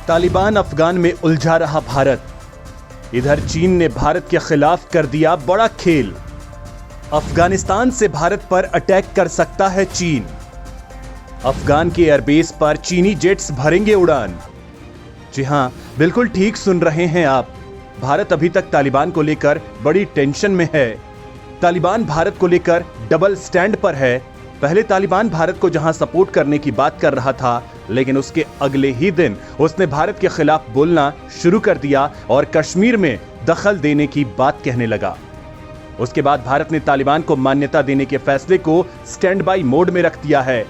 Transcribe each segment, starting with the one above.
तालिबान अफगान में उलझा रहा भारत। इधर चीन ने भारत के खिलाफ कर दिया बड़ा खेल। अफगानिस्तान से भारत पर अटैक कर सकता है चीन। अफगान के एयरबेस पर चीनी जेट्स भरेंगे उड़ान। जी हां, बिल्कुल ठीक सुन रहे हैं आप। भारत अभी तक तालिबान को लेकर बड़ी टेंशन में है। तालिबान भारत को लेकर डबल स्टैंड पर है। पहले तालिबान भारत को जहां सपोर्ट करने की बात कर रहा था, लेकिन उसके अगले ही दिन उसने भारत के खिलाफ बोलना शुरू कर दिया और कश्मीर में दखल देने की बात कहने लगा। उसके बाद भारत ने तालिबान को मान्यता देने के फैसले को स्टैंड बाई मोड में रख दिया है।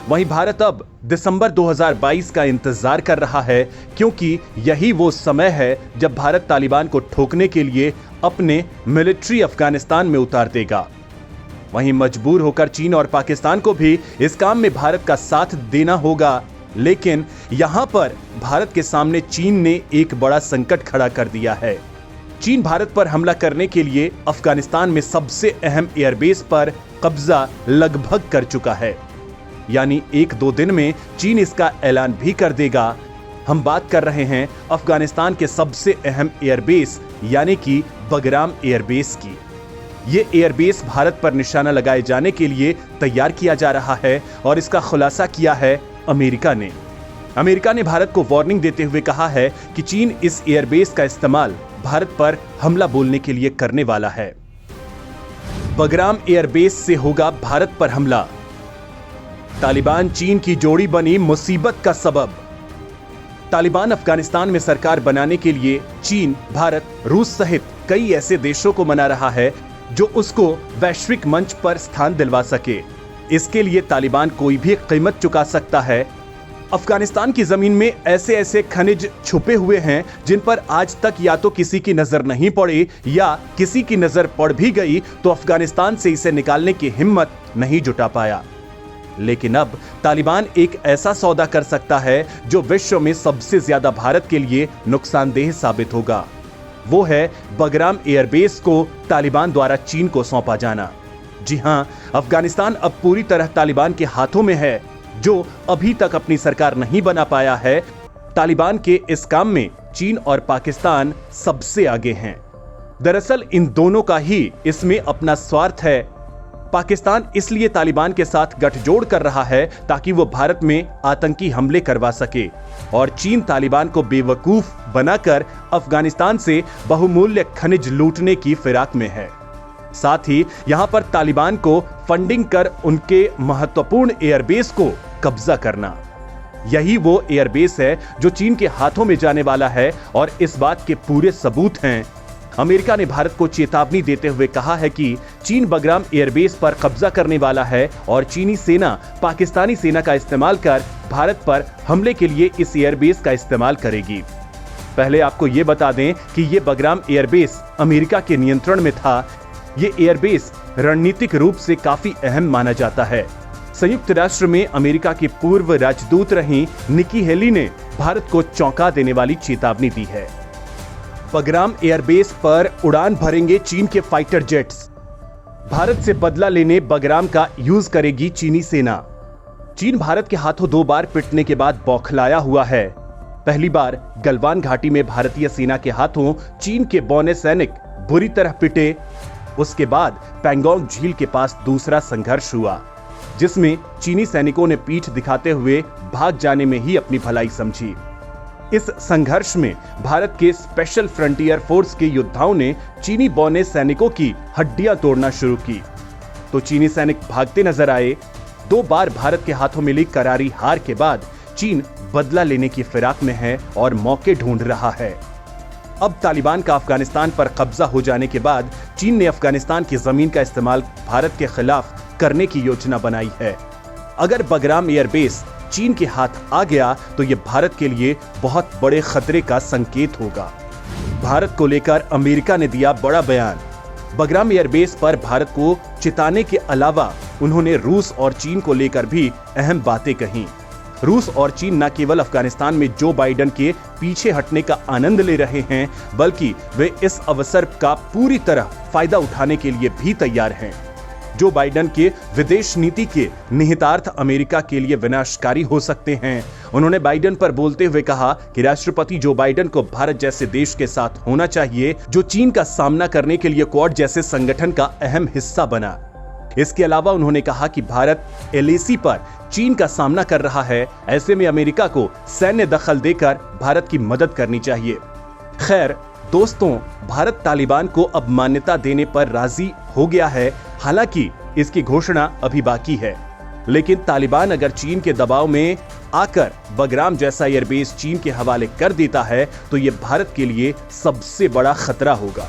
वहीं भारत अब दिसंबर 2022 का इंतजार कर रहा है, क्योंकि यही वो समय है जब भारत तालिबान को ठोकने के लिए अपने मिलिट्री अफगानिस्तान में उतार देगा। वहीं मजबूर होकर चीन और पाकिस्तान को भी इस काम में भारत का साथ देना होगा। लेकिन यहां पर भारत के सामने चीन ने एक बड़ा संकट खड़ा कर दिया है। चीन भारत पर हमला करने के लिए अफगानिस्तान में सबसे अहम एयरबेस पर कब्जा लगभग कर चुका है। यानी 1-2 दिन में चीन इसका ऐलान भी कर देगा। हम बात कर रहे हैं अफगानिस्तान के सबसे अहम एयरबेस यानी कि बगराम एयरबेस की। ये एयरबेस भारत पर निशाना लगाए जाने के लिए तैयार किया जा रहा है और इसका खुलासा किया है अमेरिका ने। अमेरिका ने भारत को वार्निंग देते हुए कहा है कि चीन इस एयरबेस का इस्तेमाल भारत पर हमला बोलने के लिए करने वाला है। बगराम एयरबेस से होगा भारत पर हमला। तालिबान चीन की जोड़ी बनी मुसीबत का सबब। तालिबान अफगानिस्तान में सरकार बनाने के लिए चीन, भारत, रूस सहित कई ऐसे देशों को मना रहा है जो उसको वैश्विक मंच पर स्थान दिलवा सके। इसके लिए तालिबान कोई भी कीमत चुका सकता है। अफगानिस्तान की जमीन में ऐसे ऐसे खनिज छुपे हुए हैं जिन पर आज तक या तो किसी की नजर नहीं पड़ी, या किसी की नजर पड़ भी गई तो अफगानिस्तान से इसे निकालने की हिम्मत नहीं जुटा पाया। लेकिन अब तालिबान एक ऐसा सौदा कर सकता है जो विश्व में सबसे ज्यादा भारत के लिए नुकसानदेह साबित होगा। वो है बगराम एयरबेस को तालिबान द्वारा चीन को सौंपा जाना। जी हां, अफगानिस्तान अब पूरी तरह तालिबान के हाथों में है, जो अभी तक अपनी सरकार नहीं बना पाया है। तालिबान के इस काम में चीन और पाकिस्तान सबसे आगे हैं। दरअसल इन दोनों का ही इसमें अपना स्वार्थ है। पाकिस्तान इसलिए तालिबान के साथ गठजोड़ कर रहा है ताकि वो भारत में आतंकी हमले करवा सके, और चीन तालिबान को बेवकूफ बनाकर अफगानिस्तान से बहुमूल्य खनिज लूटने की फिराक में है। साथ ही यहां पर तालिबान को फंडिंग कर उनके महत्वपूर्ण एयरबेस को कब्जा करना। यही वो एयरबेस है जो चीन के हाथों में जाने वाला है, और इस बात के पूरे सबूत हैं। अमेरिका ने भारत को चेतावनी देते हुए कहा है कि चीन बगराम एयरबेस पर कब्जा करने वाला है और चीनी सेना पाकिस्तानी सेना का इस्तेमाल कर भारत पर हमले के लिए इस एयरबेस का इस्तेमाल करेगी। पहले आपको ये बता दें कि ये बगराम एयरबेस अमेरिका के नियंत्रण में था। ये एयरबेस रणनीतिक रूप से काफी अहम माना जाता है। संयुक्त राष्ट्र में अमेरिका की पूर्व राजदूत रही निकी हेली ने भारत को चौंका देने वाली चेतावनी दी है। बगराम एयरबेस पर उड़ान भरेंगे चीन के फाइटर जेट्स। भारत से बदला लेने बगराम का यूज करेगी चीनी सेना। चीन भारत के हाथों 2 बार पिटने के बाद बौखलाया हुआ है। पहली बार गलवान घाटी में भारतीय सेना के हाथों चीन के बौने सैनिक बुरी तरह पिटे। उसके बाद पैंगोंग झील के पास दूसरा संघर्ष हुआ, जिसमें चीनी सैनिकों ने पीठ दिखाते हुए भाग जाने में ही अपनी भलाई समझी। इस संघर्ष में भारत के स्पेशल फ्रंटियर फोर्स के योद्धाओं ने चीनी बौने सैनिकों की हड्डियां तोड़ना शुरू की, तो चीनी सैनिक भागते नजर आए। 2 बार भारत के हाथों मिली करारी हार के बाद चीन बदला लेने की फिराक में है और मौके ढूंढ रहा है। अब तालिबान का अफगानिस्तान पर कब्जा हो जाने के बाद चीन ने अफगानिस्तान की जमीन का इस्तेमाल भारत के खिलाफ करने की योजना बनाई है। अगर बगराम एयरबेस चीन के हाथ आ गया तो यह भारत के लिए बहुत बड़े खतरे का संकेत होगा। भारत को लेकर अमेरिका ने दिया बड़ा बयान। बगराम एयरबेस पर भारत को चिताने के अलावा उन्होंने रूस और चीन को लेकर भी अहम बातें कहीं। रूस और चीन न केवल अफगानिस्तान में जो बाइडेन के पीछे हटने का आनंद ले रहे हैं, बल्कि वे इस अवसर का पूरी तरह फायदा उठाने के लिए भी तैयार हैं। जो बाइडेन के विदेश नीति के निहितार्थ अमेरिका के लिए विनाशकारी हो सकते हैं। उन्होंने बाइडेन पर बोलते हुए कहा कि राष्ट्रपति जो बाइडेन को भारत जैसे देश के साथ होना चाहिए जो चीन का सामना करने के लिए क्वाड जैसे संगठन का अहम हिस्सा बना। इसके अलावा उन्होंने कहा कि भारत एलएसी पर चीन का सामना कर रहा है, ऐसे में अमेरिका को सैन्य दखल देकर भारत की मदद करनी चाहिए। खैर दोस्तों, भारत तालिबान को अब मान्यता देने पर राजी हो गया है। हालांकि इसकी घोषणा अभी बाकी है, लेकिन तालिबान अगर चीन के दबाव में आकर बगराम जैसा एयरबेस चीन के हवाले कर देता है तो यह भारत के लिए सबसे बड़ा खतरा होगा।